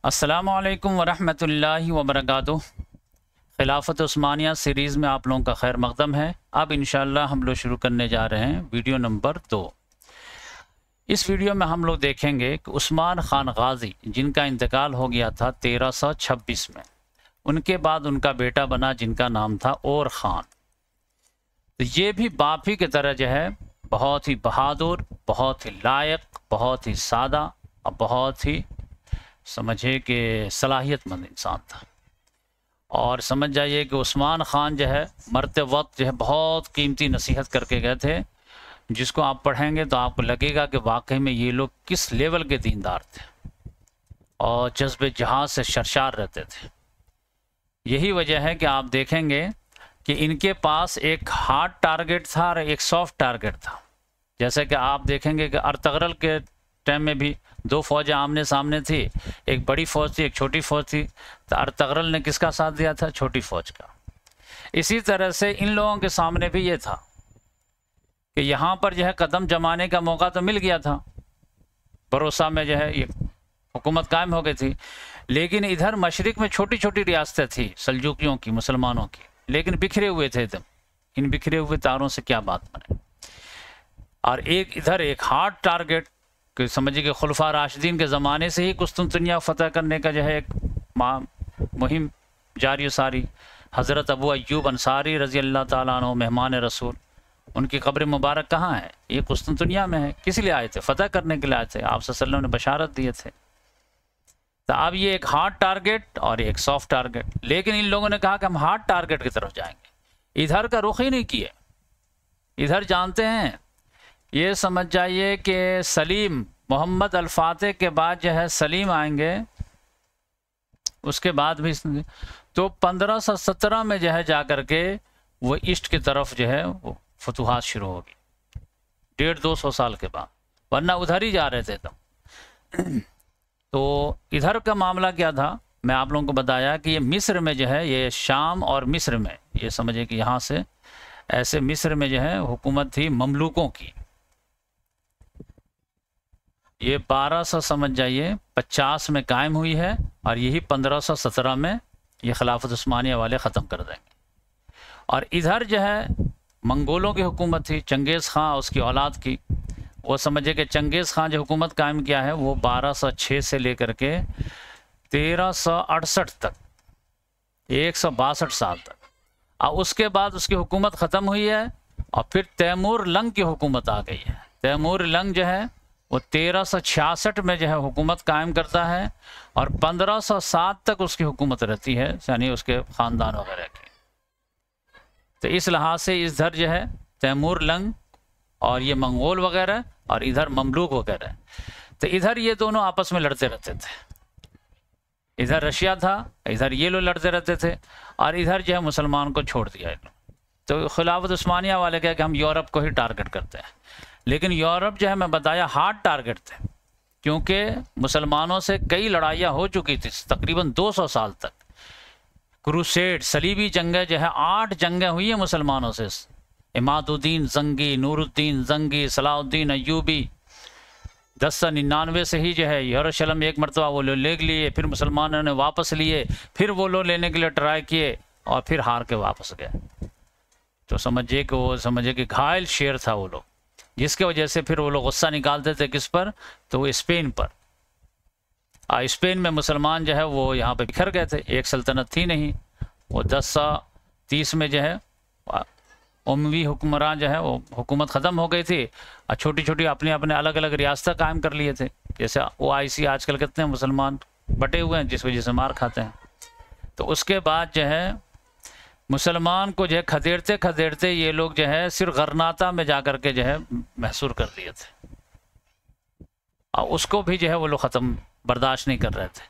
अस्सलामु अलैकुम वरहमतुल्लाहि वबरकातुहू। खिलाफत उस्मानिया सीरीज़ में आप लोगों का खैर मक़दम है। अब इंशाअल्लाह हम लोग शुरू करने जा रहे हैं वीडियो नंबर 2। इस वीडियो में हम लोग देखेंगे कि उस्मान ख़ान गाज़ी जिनका इंतकाल हो गया था 1326 में, उनके बाद उनका बेटा बना जिनका नाम था और ख़ान। तो ये भी बाप ही की तरह जो है बहुत ही बहादुर, बहुत ही लायक, बहुत ही सादा और बहुत ही समझिए कि सलाहियतमंद इंसान था। और समझ जाइए कि उस्मान ख़ान जो है मरते वक्त जो है बहुत कीमती नसीहत करके गए थे, जिसको आप पढ़ेंगे तो आपको लगेगा कि वाकई में ये लोग किस लेवल के दीनदार थे और जज्बे जहाज से शर्शार रहते थे। यही वजह है कि आप देखेंगे कि इनके पास एक हार्ड टारगेट था और एक सॉफ्ट टारगेट था। जैसे कि आप देखेंगे कि अर्तगरल के टाइम में भी दो फौजें आमने सामने थी, एक बड़ी फौज थी, एक छोटी फौज थी। तो अर्तगरल ने किसका साथ दिया था? छोटी फौज का। इसी तरह से इन लोगों के सामने भी ये था कि यहाँ पर जो है कदम जमाने का मौका तो मिल गया था, भरोसा में जो है ये हुकूमत कायम हो गई थी। लेकिन इधर मशरिक में छोटी छोटी रियासतें थी सल्जुकियों की, मुसलमानों की, लेकिन बिखरे हुए थे एकदम। इन बिखरे हुए तारों से क्या बात बने। और एक इधर एक हार्ड टारगेट कि समझिए कि खुलफा राशिदीन के ज़माने से ही कुस्तुनतुनिया फ़तह करने का जो है एक मुहिम जारी सारी। हज़रत अबू अय्यूब अंसारी रज़ी अल्लाह ताला अन्हु मेहमान रसूल, उनकी कब्र मुबारक कहाँ है? ये कुस्तुनतुनिया में है। किस लिए आए थे? फ़तह करने के लिए आए थे। आप सल्लल्लाहु अलैहि वसल्लम ने बशारत दिए थे। तो अब ये एक हार्ड टारगेट और एक सॉफ्ट टारगेट। लेकिन इन लोगों ने कहा कि हम हार्ड टारगेट की तरफ जाएंगे, इधर का रुख ही नहीं किए। इधर जानते हैं, ये समझ जाइए कि सलीम मोहम्मद अल-फातिह के बाद जो है सलीम आएंगे, उसके बाद भी तो 1517 में जो है जा कर के वो ईस्ट की तरफ जो है वो फतुहात शुरू होगी 150-200 साल के बाद, वरना उधर ही जा रहे थे तब। तो इधर का मामला क्या था, मैं आप लोगों को बताया कि ये मिस्र में जो है, ये शाम और मिस्र में, ये समझिए कि यहाँ से ऐसे मिस्र में जो है हुकूमत थी ममलूकों की। ये 1200 समझ जाइए 50 में कायम हुई है और यही 1517 में ये खिलाफत उस्मानिया वाले ख़त्म कर देंगे। और इधर जो है मंगोलों की हुकूमत थी, चंगेज़ ख़ान उसकी औलाद की। वो समझिए कि चंगेज़ ख़ान जो हुकूमत कायम किया है वो 1206 से लेकर के 1368 तक, 162 साल तक। और उसके बाद उसकी हुकूमत ख़त्म हुई है और फिर तैमूर लंग की हुकूमत आ गई है। तैमूर लंग जो है वो 1366 में जो है हुकूमत कायम करता है और 1507 तक उसकी हुकूमत रहती है, यानी उसके ख़ानदान वगैरह की। तो इस लिहाज से इधर जो है तैमूर लंग और ये मंगोल वगैरह और इधर ममलूक वगैरह, तो इधर ये दोनों आपस में लड़ते रहते थे। इधर रशिया था, इधर ये लोग लड़ते रहते थे और इधर जो है मुसलमान को छोड़ दिया। तो खिलाफत उस्मानिया वाले क्या कि हम यूरोप को ही टारगेट करते हैं। लेकिन यूरोप जो है मैं बताया हार्ड टारगेट थे, क्योंकि मुसलमानों से कई लड़ाइयाँ हो चुकी थी तकरीबन 200 साल तक। क्रूसेड सलीबी जंगें जो है 8 जंगें हुई हैं मुसलमानों से। इमादुद्दीन जंगी, नूरुद्दीन जंगी, सलाहुद्दीन अय्यूबी 1099 से ही जो है यरूशलेम एक मरतबा वो लोग ले लिए, फिर मुसलमानों ने वापस लिए, फिर वो लोग लेने के लिए ट्राई किए और फिर हार के वापस गए। तो समझिए कि वो समझिए कि घायल शेर था वो लोग, जिसके वजह से फिर वो लोग गुस्सा निकालते थे किस पर? तो वो स्पेन पर। स्पेन में मुसलमान जो है वो यहाँ पे बिखर गए थे, एक सल्तनत थी नहीं। वो 1030 में जो है उमवी हुक्मरान जो है वो हुकूमत ख़त्म हो गई थी और छोटी छोटी अपने अपने अलग अलग रियासतें कायम कर लिए थे। जैसे OIC आजकल कितने मुसलमान बटे हुए हैं, जिस वजह से मार खाते हैं। तो उसके बाद जो है मुसलमान को जो है खदेड़ते खदेड़ते ये लोग जो है सिर्फ गरनाता में जा कर के जो है महसूर कर दिए थे और उसको भी जो है वो लोग ख़त्म बर्दाश्त नहीं कर रहे थे।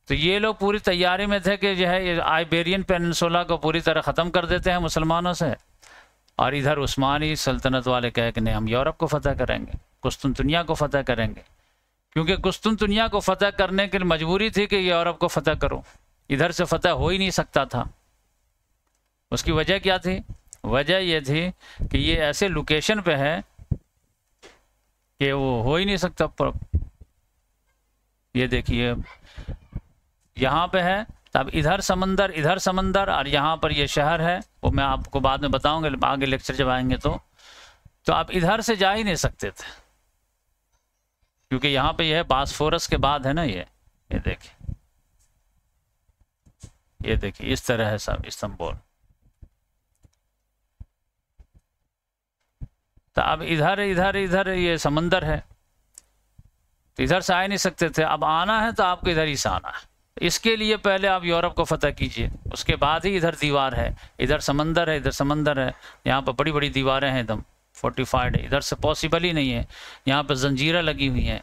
तो ये लोग पूरी तैयारी में थे कि जो है आइबेरियन पेनिनसुला को पूरी तरह ख़त्म कर देते हैं मुसलमानों से। और इधर उस्मानी सल्तनत वाले कहे कि नहीं, हम यूरोप को फ़तह करेंगे, कुस्तुनतुनिया को फ़तह करेंगे, क्योंकि कुस्तुनतुनिया को फ़तह करने की मजबूरी थी कि यूरोप को फ़तह करो, इधर से फ़तह हो ही नहीं सकता था। उसकी वजह क्या थी? वजह यह थी कि ये ऐसे लोकेशन पे है कि वो हो ही नहीं सकता। ये देखिए यहाँ पे है, तब इधर समंदर और यहाँ पर ये शहर है, वो मैं आपको बाद में बताऊंगा आगे लेक्चर जब आएंगे तो आप इधर से जा ही नहीं सकते थे, क्योंकि यहाँ पे यह बास्फोरस के बाद है ना, ये देखिए इस तरह है सब इस्तांबुल। तो अब इधर ये समंदर है, तो इधर से आ नहीं सकते थे। अब आना है तो आपको इधर ही से आना है। इसके लिए पहले आप यूरोप को फतह कीजिए, उसके बाद ही इधर दीवार है, इधर समंदर है, इधर समंदर है, यहाँ पर बड़ी बड़ी दीवारें हैं एकदम फोर्टिफाइड है, इधर से पॉसिबल ही नहीं है, यहाँ पर जंजीरें लगी हुई हैं।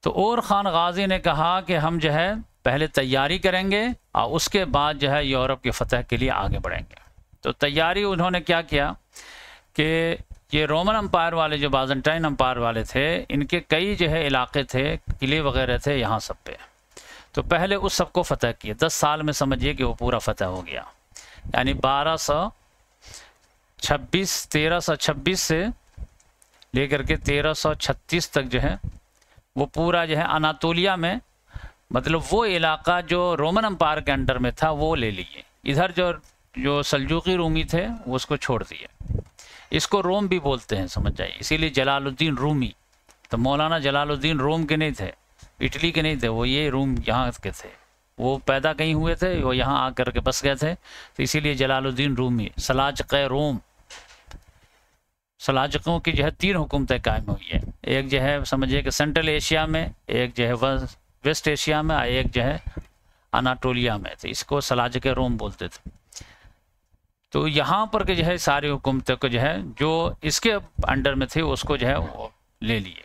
तो और ख़ान गाजी ने कहा कि हम जो है पहले तैयारी करेंगे और उसके बाद जो है यूरोप की फतह के लिए आगे बढ़ेंगे। तो तैयारी उन्होंने क्या किया कि ये रोमन अम्पायर वाले जो बाज़ंटाइन अम्पायर वाले थे, इनके कई जो है इलाके थे, किले वगैरह थे यहाँ सब पे, तो पहले उस सब को फतह किए। 10 साल में समझिए कि वो पूरा फतह हो गया, यानी 1326 से लेकर के 1336 तक जो है वो पूरा जो है अनातोलिया में, मतलब वो इलाका जो रोमन अम्पायर के अंडर में था वो ले लिए। इधर जो सल्जूकी रूमी थे वो उसको छोड़ दिए। इसको रोम भी बोलते हैं, समझ जाइए, इसीलिए जलालुद्दीन रूमी। तो मौलाना जलालुद्दीन रोम के नहीं थे, इटली के नहीं थे, वो ये रूम यहाँ के थे, वो पैदा कहीं हुए थे, वो यहाँ आकर के बस गए थे, तो इसीलिए जलालुद्दीन रूमी। सलाजक़े रोम, सलाजकों की जो है 3 हुकूमतें कायम हुई है, एक जो है समझिए कि सेंट्रल एशिया में, एक जो है वेस्ट एशिया में, और एक जो है अनाटोलिया में, तो इसको सलाजक़े रोम बोलते थे। तो यहाँ पर के जो है सारी हुकूमतों को जो है जो इसके अंडर में थे उसको जो है वो ले लिए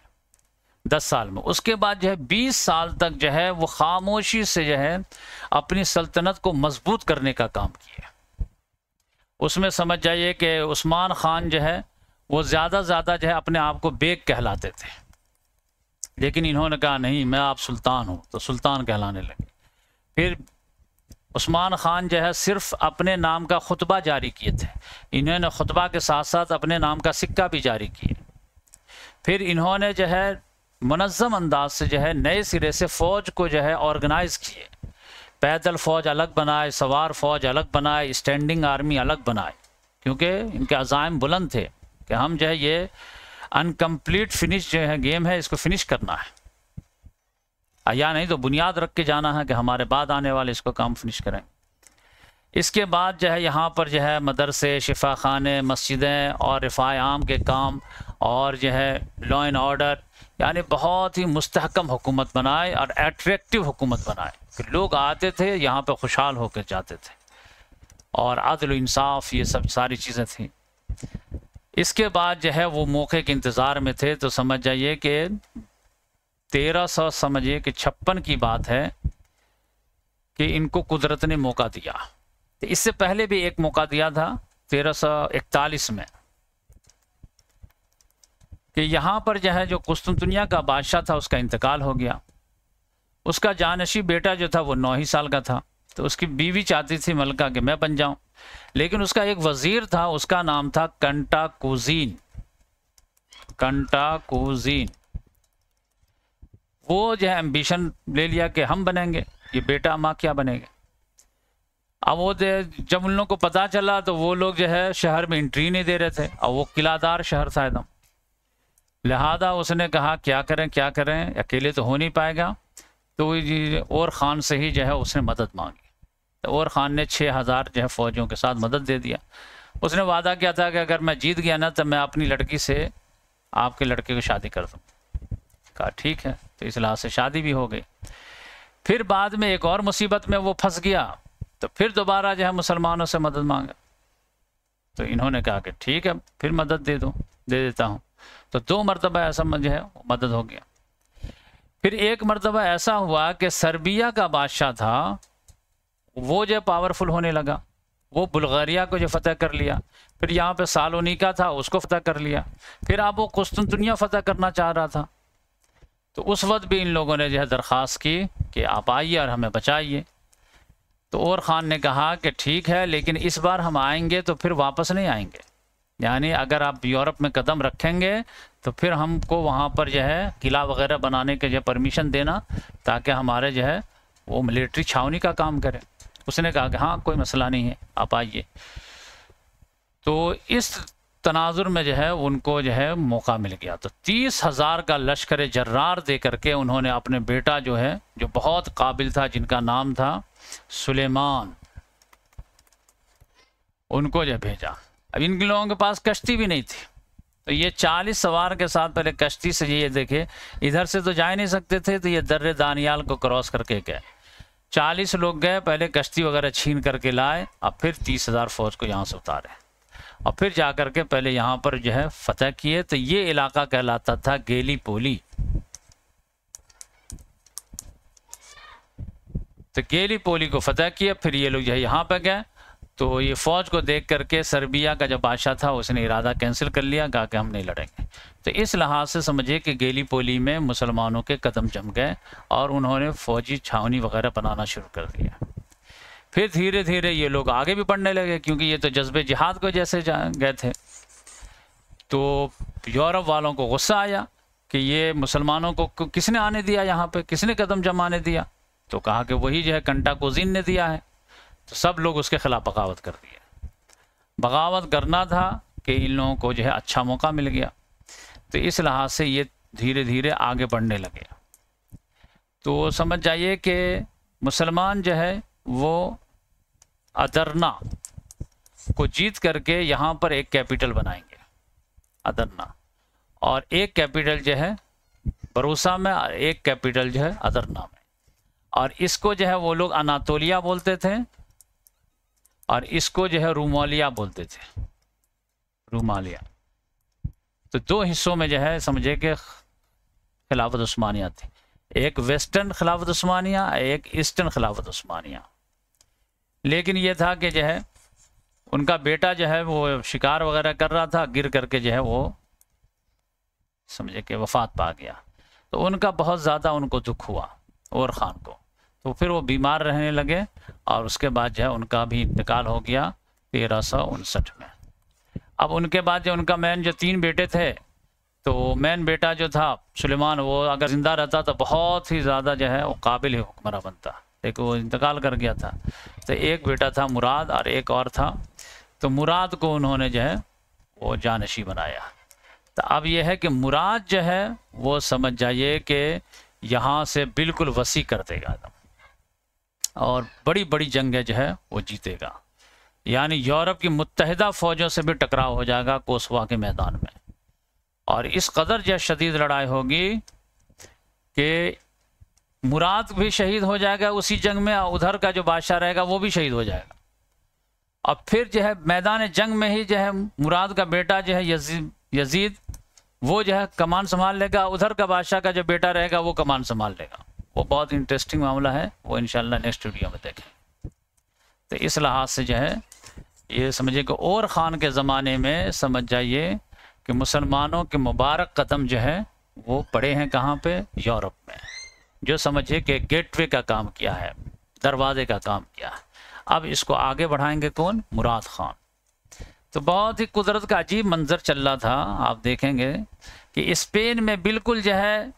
10 साल में। उसके बाद जो है 20 साल तक जो है वो खामोशी से जो है अपनी सल्तनत को मजबूत करने का काम किया। उसमें समझ जाइए कि उस्मान खान जो है वो ज़्यादा जो है अपने आप को बेग कहलाते थे, लेकिन इन्होंने कहा नहीं, मैं आप सुल्तान हूँ, तो सुल्तान कहलाने लगे। फिर उस्मान खान जो है सिर्फ अपने नाम का खुतबा जारी किए थे, इन्होंने खुतबा के साथ साथ अपने नाम का सिक्का भी जारी किए। फिर इन्होंने जो है मुनज़्ज़म अंदाज से जो है नए सिरे से फ़ौज को जो है ऑर्गेनाइज़ किए, पैदल फ़ौज अलग बनाए, सवार फ़ौज अलग बनाए, स्टैंडिंग आर्मी अलग बनाए, क्योंकि इनके अज़ाइम बुलंद थे कि हम जो है ये अनकम्प्लीट फिनिश जो है गेम है, इसको फिनिश करना है, या नहीं तो बुनियाद रख के जाना है कि हमारे बाद आने वाले इसको काम फिनिश करें। इसके बाद जो है यहाँ पर जो है मदरसे, शिफा खाने, मस्जिदें और रिफ़ाए आम के काम और जो है लॉ एंड ऑर्डर, यानी बहुत ही मुस्तहकम हुकूमत बनाए और एट्रैक्टिव हुकूमत बनाए कि लोग आते थे यहाँ पे खुशहाल होकर जाते थे, और अदल इंसाफ ये सब सारी चीज़ें थी। इसके बाद जो है वो मौके के इंतज़ार में थे, तो समझ जाइए कि 1300 समझिए कि 56 की बात है कि इनको कुदरत ने मौका दिया। तो इससे पहले भी एक मौका दिया था 1341 में कि यहाँ पर जो है जो कुस्तुनतुनिया का बादशाह था उसका इंतकाल हो गया। उसका जानशी बेटा जो था वो 9 ही साल का था, तो उसकी बीवी चाहती थी मलका कि मैं बन जाऊं, लेकिन उसका एक वजीर था, उसका नाम था कंटाकुज़ीन। वो जो है एम्बिशन ले लिया कि हम बनेंगे, ये बेटा माँ क्या बनेगा। अब वो जब उन लोगों को पता चला तो वो लोग जो है शहर में एंट्री नहीं दे रहे थे, और वो किलादार शहर था एकदम, लिहाजा उसने कहा क्या करें, अकेले तो हो नहीं पाएगा। तो और ख़ान से ही जो है उसने मदद मांगी, तो और ख़ान ने 6000 जो है फ़ौजियों के साथ मदद दे दिया। उसने वादा किया था कि अगर मैं जीत गया ना तो मैं अपनी लड़की से आपके लड़के को शादी कर दूँ। कहा ठीक है, तो इस लिहाज से शादी भी हो गई। फिर बाद में एक और मुसीबत में वो फंस गया, तो फिर दोबारा जो है मुसलमानों से मदद मांगा, तो इन्होंने कहा कि ठीक है फिर मदद दे देता हूँ। तो 2 मरतबा ऐसा जो है मदद हो गया। फिर एक मरतबा ऐसा हुआ कि सर्बिया का बादशाह था वो जो पावरफुल होने लगा, वो बुल्गारिया को जो फतह कर लिया, फिर यहाँ पे सालोनिका था उसको फतह कर लिया, फिर अब वो कुस्तुनतुनिया फतह करना चाह रहा था। तो उस वक्त भी इन लोगों ने जो है दरख्वास्त की कि आप आइए और हमें बचाइए। तो और ख़ान ने कहा कि ठीक है, लेकिन इस बार हम आएंगे तो फिर वापस नहीं आएंगे, यानी अगर आप यूरोप में कदम रखेंगे तो फिर हमको वहाँ पर जो है किला वगैरह बनाने के जो परमिशन देना, ताकि हमारे जो है वो मिलिट्री छावनी का काम करे। उसने कहा कि हाँ कोई मसला नहीं है, आप आइए। तो इस तनाजुर में जो है उनको जो है मौका मिल गया। तो 30,000 का लश्कर जर्रार दे करके उन्होंने अपने बेटा जो है, जो बहुत काबिल था, जिनका नाम था सुलेमान, उनको जो भेजा। अब इन लोगों के पास कश्ती भी नहीं थी, तो ये 40 सवार के साथ पहले कश्ती से, ये देखे इधर से तो जा नहीं सकते थे, तो ये दर्रे दानियाल को क्रॉस करके गए। 40 लोग गए, पहले कश्ती वगैरह छीन करके लाए, अब फिर 30,000 फौज को यहाँ से उतारे और फिर जा करके पहले यहाँ पर जो है फतह किए। तो ये इलाका कहलाता था गेलीपोली। तो गेलीपोली को फतह किया, फिर ये लोग जो है यहाँ पे गए। तो ये फौज को देख करके सर्बिया का जो बादशाह था उसने इरादा कैंसिल कर लिया, कहा कि हम नहीं लड़ेंगे। तो इस लिहाज से समझिए कि गेलीपोली में मुसलमानों के कदम जम गए और उन्होंने फौजी छावनी वगैरह बनाना शुरू कर दिया। फिर धीरे धीरे ये लोग आगे भी बढ़ने लगे, क्योंकि ये तो जज्बे जिहाद को जैसे गए थे। तो यूरोप वालों को गुस्सा आया कि ये मुसलमानों को किसने आने दिया, यहाँ पे किसने कदम जमाने दिया। तो कहा कि वही जो है कंटाकोजीन ने दिया है। तो सब लोग उसके खिलाफ बगावत कर दिया। बगावत करना था कि इन लोगों को जो है अच्छा मौका मिल गया। तो इस लिहाज से ये धीरे धीरे आगे बढ़ने लगे। तो समझ जाइए कि मुसलमान जो है वो अदरना को जीत करके यहाँ पर एक कैपिटल बनाएंगे, अदरना, और एक कैपिटल जो है बरूसा में, और एक कैपिटल जो है अदरना में। और इसको जो है वो लोग अनातोलिया बोलते थे और इसको जो है रूमालिया बोलते थे, रूमालिया। तो दो हिस्सों में जो है समझे कि खिलाफत उस्मानिया थी, एक वेस्टर्न खिलाफत उस्मानिया, एक ईस्टर्न खिलाफत उस्मानिया। लेकिन ये था कि जो है उनका बेटा जो है वो शिकार वगैरह कर रहा था, गिर करके जो है वो समझे कि वफात पा गया। तो उनका बहुत ज़्यादा उनको दुख हुआ और ख़ान को। तो फिर वो बीमार रहने लगे और उसके बाद जो है उनका भी इंतकाल हो गया 1359 में। अब उनके बाद जो उनका मैन जो 3 बेटे थे, तो मैन बेटा जो था सुलेमान, वो अगर ज़िंदा रहता तो बहुत ही ज़्यादा जो है वो काबिल हुक्मरान बनता, लेकिन वो इंतकाल कर गया था। तो एक बेटा था मुराद और एक और था। तो मुराद को उन्होंने जो है वो जानशी बनाया। तो अब यह है कि मुराद जो है वो समझ जाइए कि यहाँ से बिल्कुल वसी कर देगा और बड़ी बड़ी जंगें जो है वो जीतेगा। यानी यूरोप की मुत्तहिदा फ़ौजों से भी टकराव हो जाएगा कोसवा के मैदान में। और इस कदर जो शदीद लड़ाई होगी कि मुराद भी शहीद हो जाएगा उसी जंग में, उधर का जो बादशाह रहेगा वो भी शहीद हो जाएगा। अब फिर जो है मैदान जंग में ही जो है मुराद का बेटा जो है यजीद वो जो है कमान संभाल लेगा, उधर का बादशाह का जो बेटा रहेगा वो कमान संभाल लेगा। वो बहुत इंटरेस्टिंग मामला है, वो इंशाल्लाह नेक्स्ट वीडियो में देखें। तो इस लिहाज से जो है ये समझिए कि और ख़ान के ज़माने में समझ जाइए कि मुसलमानों के मुबारक कदम जो है वो पड़े हैं कहाँ पे, यूरोप में, जो समझिए कि गेटवे का काम किया है, दरवाजे का काम किया है। अब इसको आगे बढ़ाएंगे कौन, मुराद ख़ान। तो बहुत ही कुदरत का अजीब मंजर चल रहा था। आप देखेंगे कि स्पेन में बिल्कुल जो है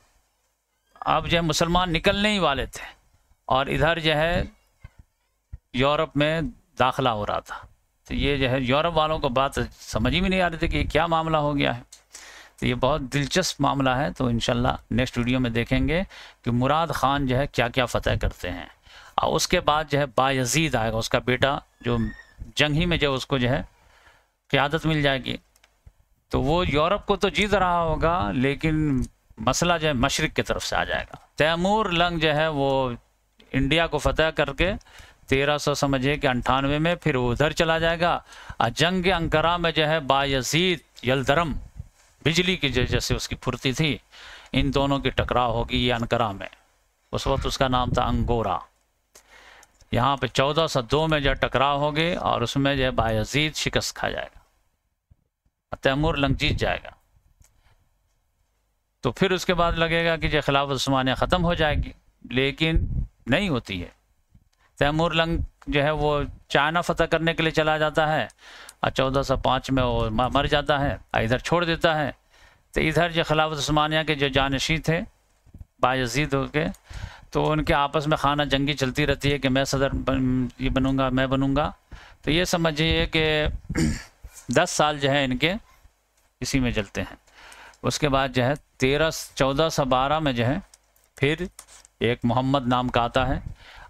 अब जो है मुसलमान निकलने ही वाले थे और इधर जो है यूरोप में दाखिला हो रहा था। तो ये जो है यूरोप वालों को बात समझ ही में नहीं आ रही थी कि ये क्या मामला हो गया है। तो ये बहुत दिलचस्प मामला है। तो इंशाल्लाह नेक्स्ट वीडियो में देखेंगे कि मुराद ख़ान जो है क्या क्या फ़तह करते हैं। और उसके बाद जो है बायजीद आएगा, उसका बेटा, जो जंग ही में जो उसको जो है क़यादत मिल जाएगी। तो वो यूरोप को तो जीत रहा होगा, लेकिन मसला जो है मशरिक़ की तरफ से आ जाएगा। तैमूर लंग जो है वो इंडिया को फ़तह करके 1300 समझिए कि 98 में फिर उधर चला जाएगा। और जंग अंकारा में जो है बायजीद यलदरम, बिजली की जैसे उसकी फुर्ती थी, इन दोनों की टकराव होगी ये अंकारा में। उस वक्त उसका नाम था अंगोरा। यहाँ पे 1402 में जो टकराव होगी और उसमें जो है बायजीद शिकस्त खा जाएगा, तैमूर लंग जीत जाएगा। तो फिर उसके बाद लगेगा कि जो खिलाफत उस्मानिया ख़त्म हो जाएगी, लेकिन नहीं होती है। तैमूर लंग जो है वो चाइना फ़तह करने के लिए चला जाता है और 1405 में वो मर जाता है, इधर छोड़ देता है। तो इधर जो खिलाफत उस्मानिया के जो जानशी थे बायज़ीद के, तो उनके आपस में खाना जंगी चलती रहती है कि मैं सदर ये बनूंगा, मैं बनूंगा। तो ये समझिए कि 10 साल जो है इनके इसी में चलते हैं। उसके बाद जो है 1412 में जो है फिर एक मोहम्मद नाम का आता है,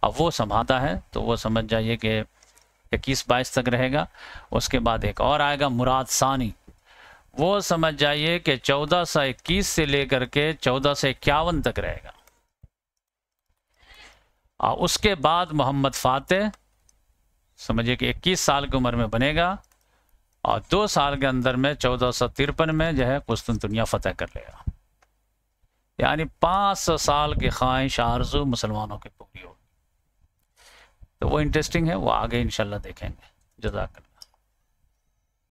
अब वो संभालता है। तो वो समझ जाइए कि 21-22 तक रहेगा। उसके बाद एक और आएगा मुराद सानी, वो समझ जाइए कि 1421 से लेकर के 1451 तक रहेगा। और उसके बाद मोहम्मद फातेह समझिए कि 21 साल की उम्र में बनेगा और 2 साल के अंदर में 1453 में जो है कुस्तुनतुनिया फतेह कर लेगा। यानी 500 साल की ख्वाहिश आरज़ू मुसलमानों की पूरी होगी। तो वो इंटरेस्टिंग है, वो आगे इंशाल्लाह देखेंगे। जज़ाकल्लाह।